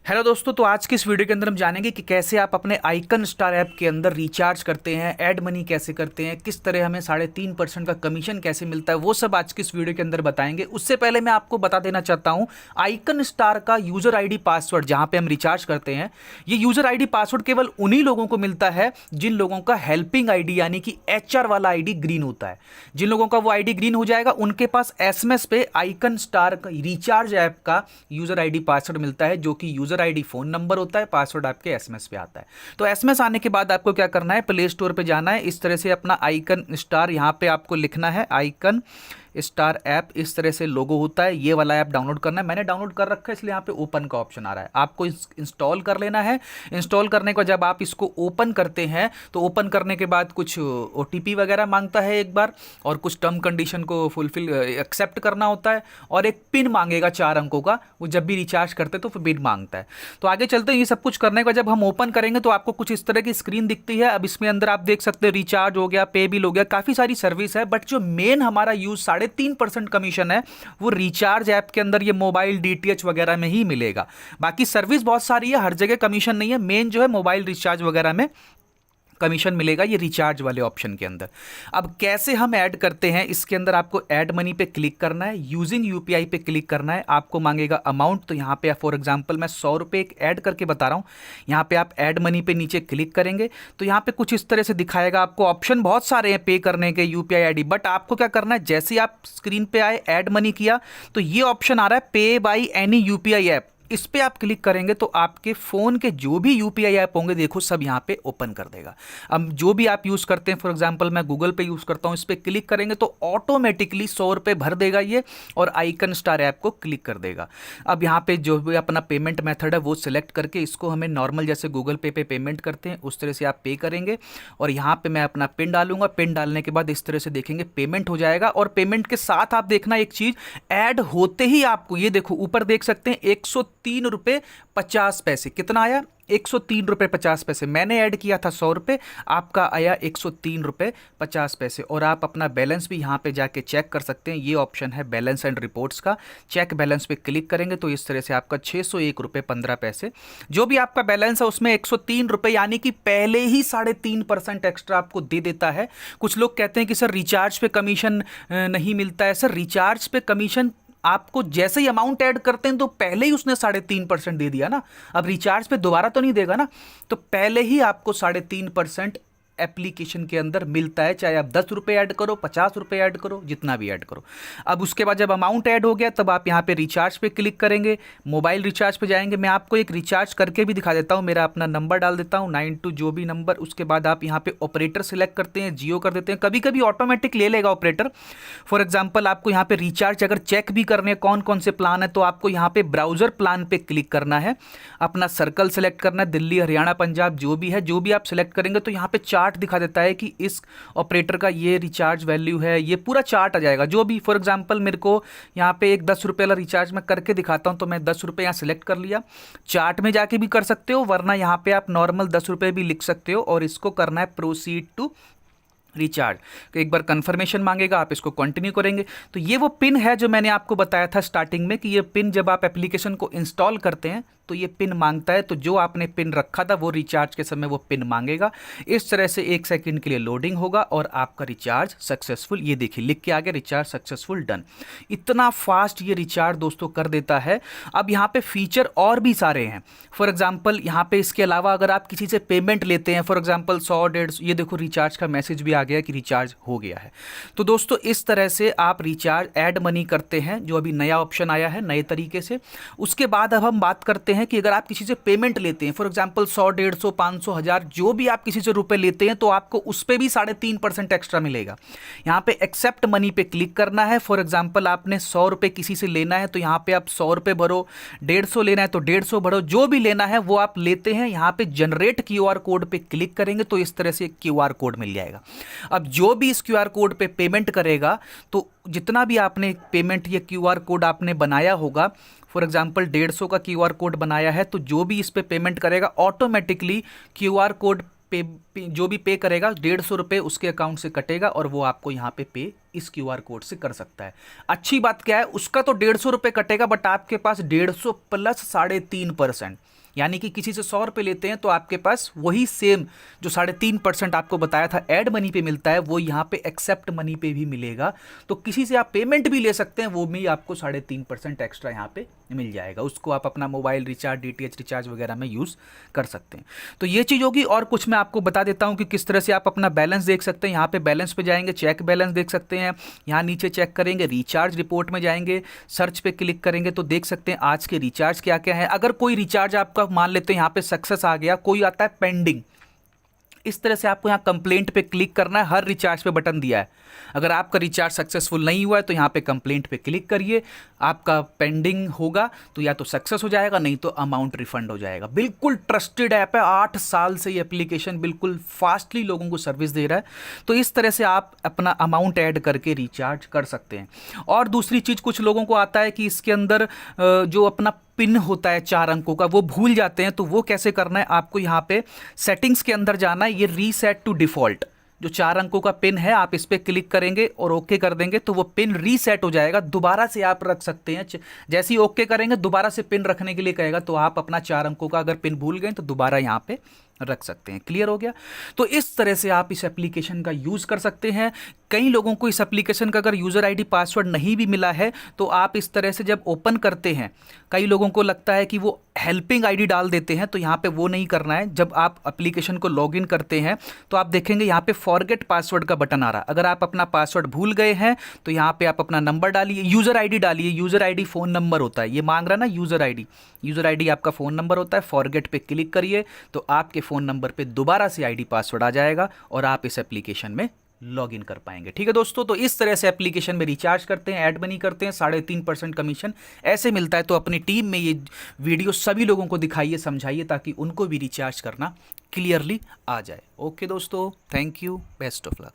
Hello दोस्तों, तो आज की इस वीडियो के अंदर हम जानेंगे कि कैसे आप अपने आइकन स्टार ऐप के अंदर रिचार्ज करते हैं, ऐड मनी कैसे करते हैं, किस तरह हमें 3.5% का कमीशन कैसे मिलता है, वो सब आज की इस वीडियो के अंदर बताएंगे। उससे पहले मैं आपको बता देना चाहता हूं, आइकन स्टार का यूजर आईडी पासवर्ड जहां पे हम रिचार्ज करते हैं, ये यूजर आईडी पासवर्ड केवल उन्हीं लोगों को मिलता है जिन लोगों का हेल्पिंग आईडी यानी कि एचआर वाला आईडी ग्रीन होता है। जिन लोगों का वो आईडी ग्रीन हो जाएगा उनके पास एसएमएस पे आइकन स्टार का रिचार्ज ऐप का यूजर आईडी पासवर्ड मिलता है, जो कि यूजर आईडी फोन नंबर होता है, पासवर्ड आपके एसएमएस पे आता है। तो एसएमएस आने के बाद आपको क्या करना है, प्ले स्टोर पे जाना है, इस तरह से अपना आइकन स्टार यहां पे आपको लिखना है, आइकन स्टार ऐप, इस तरह से लोगो होता है, ये वाला ऐप डाउनलोड करना है। मैंने डाउनलोड कर रखा है इसलिए यहाँ पे ओपन का ऑप्शन आ रहा है, आपको इंस्टॉल कर लेना है। इंस्टॉल करने के बाद जब आप इसको ओपन करते हैं तो ओपन करने के बाद कुछ ओटीपी वगैरह मांगता है एक बार, और कुछ टर्म कंडीशन को फुलफिल एक्सेप्ट करना होता है, और एक पिन मांगेगा 4 अंकों का, वो जब भी रिचार्ज करते हैं तो फिर पिन मांगता है। तो आगे चलते हैं, ये सब कुछ करने के बाद जब हम ओपन करेंगे तो आपको कुछ इस तरह की स्क्रीन दिखती है। अब इसमें अंदर आप देख सकते हैं रिचार्ज हो गया, पे बिल हो गया, काफ़ी सारी सर्विस है, बट जो मेन हमारा यूज 3.5% कमीशन है वो रिचार्ज ऐप के अंदर ये मोबाइल डीटीएच वगैरह में ही मिलेगा। बाकी सर्विस बहुत सारी है, हर जगह कमीशन नहीं है, मेन जो है मोबाइल रिचार्ज वगैरह में कमीशन मिलेगा ये रिचार्ज वाले ऑप्शन के अंदर। अब कैसे हम ऐड करते हैं, इसके अंदर आपको ऐड मनी पे क्लिक करना है, यूजिंग यूपीआई पे क्लिक करना है, आपको मांगेगा अमाउंट, तो यहाँ पे फॉर एग्जांपल मैं 100 रुपये एक ऐड करके बता रहा हूँ। यहाँ पे आप ऐड मनी पे नीचे क्लिक करेंगे तो यहाँ पे कुछ इस तरह से दिखाएगा, आपको ऑप्शन बहुत सारे हैं पे करने के, यूपीआई आईडी, बट आपको क्या करना है, जैसे ही आप स्क्रीन पे आए ऐड मनी किया तो ये ऑप्शन आ रहा है पे बाई एनी यूपीआई ऐप, इस पे आप क्लिक करेंगे तो आपके फ़ोन के जो भी यूपीआई ऐप होंगे देखो सब यहाँ पे ओपन कर देगा। अब जो भी आप यूज़ करते हैं, फॉर एग्जांपल मैं गूगल पे यूज़ करता हूँ, इस पर क्लिक करेंगे तो ऑटोमेटिकली 100 रुपये भर देगा ये, और आइकन स्टार ऐप को क्लिक कर देगा। अब यहाँ पे जो भी अपना पेमेंट मेथड है वो सिलेक्ट करके इसको हमें नॉर्मल जैसे गूगल पे पेमेंट करते हैं उस तरह से आप पे करेंगे, और यहाँ पर मैं अपना पिन डालूंगा। पिन डालने के बाद इस तरह से देखेंगे पेमेंट हो जाएगा, और पेमेंट के साथ आप देखना एक चीज़, ऐड होते ही आपको ये देखो ऊपर देख सकते हैं 103 रुपये 50 पैसे, कितना आया, 103 रुपये 50 पैसे। मैंने ऐड किया था 100 रुपये, आपका आया 103 रुपये 50 पैसे। और आप अपना बैलेंस भी यहाँ पे जाके चेक कर सकते हैं, ये ऑप्शन है बैलेंस एंड रिपोर्ट्स का, चेक बैलेंस पे क्लिक करेंगे तो इस तरह से आपका 601 रुपये 15 पैसे जो भी आपका बैलेंस है उसमें 103 रुपये यानी कि पहले ही 3.5% एक्स्ट्रा आपको दे देता है। कुछ लोग कहते हैं कि सर रिचार्ज पे कमीशन नहीं मिलता है, सर रिचार्ज पे कमीशन आपको जैसे ही अमाउंट ऐड करते हैं तो पहले ही उसने 3.5% दे दिया ना, अब रिचार्ज पे दोबारा तो नहीं देगा ना, तो पहले ही आपको 3.5% एप्लीकेशन के अंदर मिलता है, चाहे आप 10 रुपये ऐड करो, 50 रुपये ऐड करो, जितना भी ऐड करो। अब उसके बाद जब अमाउंट ऐड हो गया तब आप यहाँ पे रिचार्ज पे क्लिक करेंगे, मोबाइल रिचार्ज पे जाएंगे। मैं आपको एक रिचार्ज करके भी दिखा देता हूँ, मेरा अपना नंबर डाल देता हूँ 92 जो भी नंबर, उसके बाद आप यहाँ पे ऑपरेटर सिलेक्ट करते हैं, जियो कर देते हैं, कभी कभी ऑटोमेटिक ले लेगा ऑपरेटर। फॉर एग्जाम्पल आपको यहाँ पे रिचार्ज अगर चेक भी करने कौन कौन से प्लान है तो आपको यहाँ पे ब्राउजर प्लान पे क्लिक करना है, अपना सर्कल सेलेक्ट करना है, दिल्ली हरियाणा पंजाब जो भी है, जो भी आप सिलेक्ट करेंगे तो यहाँ पे चार्ट दिखा देता है कि इस ऑपरेटर का ये रिचार्ज वैल्यू है, ये पूरा चार्ट आ जाएगा। जो भी फॉर एग्जांपल मेरे को यहाँ पे एक 10 रुपये वाला रिचार्ज मैं करके दिखाता हूँ, तो मैं 10 रुपये यहाँ सिलेक्ट कर लिया, चार्ट में जाके भी कर सकते हो, वरना यहाँ पे आप नॉर्मल 10 रुपये भी लिख सकते हो, और इसको करना है प्रोसीड टू रिचार्ज। तो एक बार कंफर्मेशन मांगेगा, आप इसको कंटिन्यू करेंगे। तो ये वो पिन है जो मैंने आपको बताया था स्टार्टिंग में कि ये पिन जब आप एप्लीकेशन को इंस्टॉल करते हैं तो ये पिन मांगता है, तो जो आपने पिन रखा था वो रिचार्ज के समय वो पिन मांगेगा। इस तरह से 1 सेकंड के लिए लोडिंग होगा और आपका रिचार्ज सक्सेसफुल, ये देखिए लिख के आगे रिचार्ज सक्सेसफुल डन। इतना फास्ट ये रिचार्ज दोस्तों कर देता है। अब यहाँ पे फीचर और भी सारे हैं, फॉर एग्जाम्पल यहाँ पे इसके अलावा अगर आप किसी से पेमेंट लेते हैं, फॉर एग्जाम्पल 100-150, ये देखो रिचार्ज का मैसेज भी आ गया कि रिचार्ज हो गया है। तो दोस्तों इस तरह से आप रिचार्ज ऐड मनी करते हैं, जो अभी नया ऑप्शन आया है नए तरीके से। उसके बाद अब हम बात करते हैं कि अगर आप किसी से पेमेंट लेते हैं, फॉर एग्जांपल 100, 150, 500, 1000 जो भी आप किसी से रुपए लेते हैं तो आपको उस पे भी 3.5% एक्स्ट्रा मिलेगा। यहाँ पे एक्सेप्ट मनी पे क्लिक करना है। फॉर एग्जांपल आपने 100 रुपये किसी से लेना है तो यहाँ पे आप 100 रुपये भरो, 150 लेना है तो 150 भरो, जो भी लेना है वो आप लेते हैं। यहाँ पे जनरेट क्यूआर कोड पे क्लिक करेंगे तो इस तरह से क्यूआर कोड मिल जाएगा। अब जो भी इस क्यूआर कोड पे पेमेंट करेगा तो जितना भी आपने पेमेंट या क्यूआर कोड आपने बनाया होगा, फॉर एग्जांपल 150 का क्यूआर कोड बनाया है, तो जो भी इस पे पेमेंट करेगा ऑटोमेटिकली क्यूआर कोड जो भी पे करेगा 150 रुपये उसके अकाउंट से कटेगा और वो आपको यहाँ पे पे इस QR कोड से कर सकता है। अच्छी बात क्या है, उसका तो 150 रुपये कटेगा, बट आपके पास 150 प्लस 3.5%, यानी कि किसी से 100 रुपये लेते हैं तो आपके पास वही सेम जो 3.5% आपको बताया था ऐड मनी पे मिलता है, वो यहाँ पे एक्सेप्ट मनी पे भी मिलेगा। तो किसी से आप पेमेंट भी ले सकते हैं, वो भी आपको 3.5% एक्स्ट्रा यहाँ पे मिल जाएगा। उसको आप अपना मोबाइल रिचार्ज, DTH रिचार्ज वगैरह में यूज़ कर सकते हैं। तो ये चीज़ होगी। और कुछ मैं आपको बता देता हूँ कि किस तरह से आप अपना बैलेंस देख सकते हैं। यहाँ पे बैलेंस पे जाएंगे, चेक बैलेंस देख सकते हैं। यहाँ नीचे चेक करेंगे, रिचार्ज रिपोर्ट में जाएंगे, सर्च पे क्लिक करेंगे तो देख सकते हैं आज के रिचार्ज क्या क्या है। अगर कोई रिचार्ज आपका मान लेते हैं यहाँ पे सक्सेस आ गया, कोई आता है पेंडिंग, इस तरह से आपको यहाँ कंप्लेंट पे क्लिक करना है। हर रिचार्ज पे बटन दिया है। अगर आपका रिचार्ज सक्सेसफुल नहीं हुआ है तो यहाँ पे कंप्लेंट पे क्लिक करिए। आपका पेंडिंग होगा तो या तो सक्सेस हो जाएगा, नहीं तो अमाउंट रिफंड हो जाएगा। बिल्कुल ट्रस्टेड ऐप है, 8 साल से ये एप्लीकेशन बिल्कुल फास्टली लोगों को सर्विस दे रहा है। तो इस तरह से आप अपना अमाउंट ऐड करके रिचार्ज कर सकते हैं। और दूसरी चीज़, कुछ लोगों को आता है कि इसके अंदर जो अपना पिन होता है 4 अंकों का, वो भूल जाते हैं। तो वो कैसे करना है, आपको यहाँ पे सेटिंग्स के अंदर जाना है, ये रीसेट टू डिफ़ॉल्ट जो 4 अंकों का पिन है, आप इस पर क्लिक करेंगे और ओके कर देंगे तो वो पिन रीसेट हो जाएगा। दोबारा से आप रख सकते हैं, जैसे ही ओके करेंगे दोबारा से पिन रखने के लिए कहेगा, तो आप अपना 4 अंकों का अगर पिन भूल गए तो दोबारा यहाँ पे रख सकते हैं। क्लियर हो गया। तो इस तरह से आप इस एप्लीकेशन का यूज़ कर सकते हैं। कई लोगों को इस एप्लीकेशन का अगर यूज़र आईडी पासवर्ड नहीं भी मिला है तो आप इस तरह से जब ओपन करते हैं, कई लोगों को लगता है कि वो हेल्पिंग आईडी डाल देते हैं, तो यहाँ पे वो नहीं करना है। जब आप एप्लीकेशन को लॉगिन करते हैं तो आप देखेंगे यहाँ पे फॉरगेट पासवर्ड का बटन आ रहा है। अगर आप अपना पासवर्ड भूल गए हैं तो यहाँ पे आप अपना नंबर डालिए, यूज़र आईडी डालिए। यूज़र आईडी फ़ोन नंबर होता है, ये मांग रहा ना यूज़र आईडी आपका फ़ोन नंबर होता है। फॉरगेट पे क्लिक करिए तो आपके फ़ोन नंबर पे दोबारा से आईडी पासवर्ड आ जाएगा और आप इस एप्लीकेशन में लॉगिन कर पाएंगे। ठीक है दोस्तों, तो इस तरह से एप्लीकेशन में रिचार्ज करते हैं, ऐड मनी करते हैं, 3.5% कमीशन ऐसे मिलता है। तो अपनी टीम में ये वीडियो सभी लोगों को दिखाइए, समझाइए, ताकि उनको भी रिचार्ज करना क्लियरली आ जाए। ओके दोस्तों, thank you, best of luck.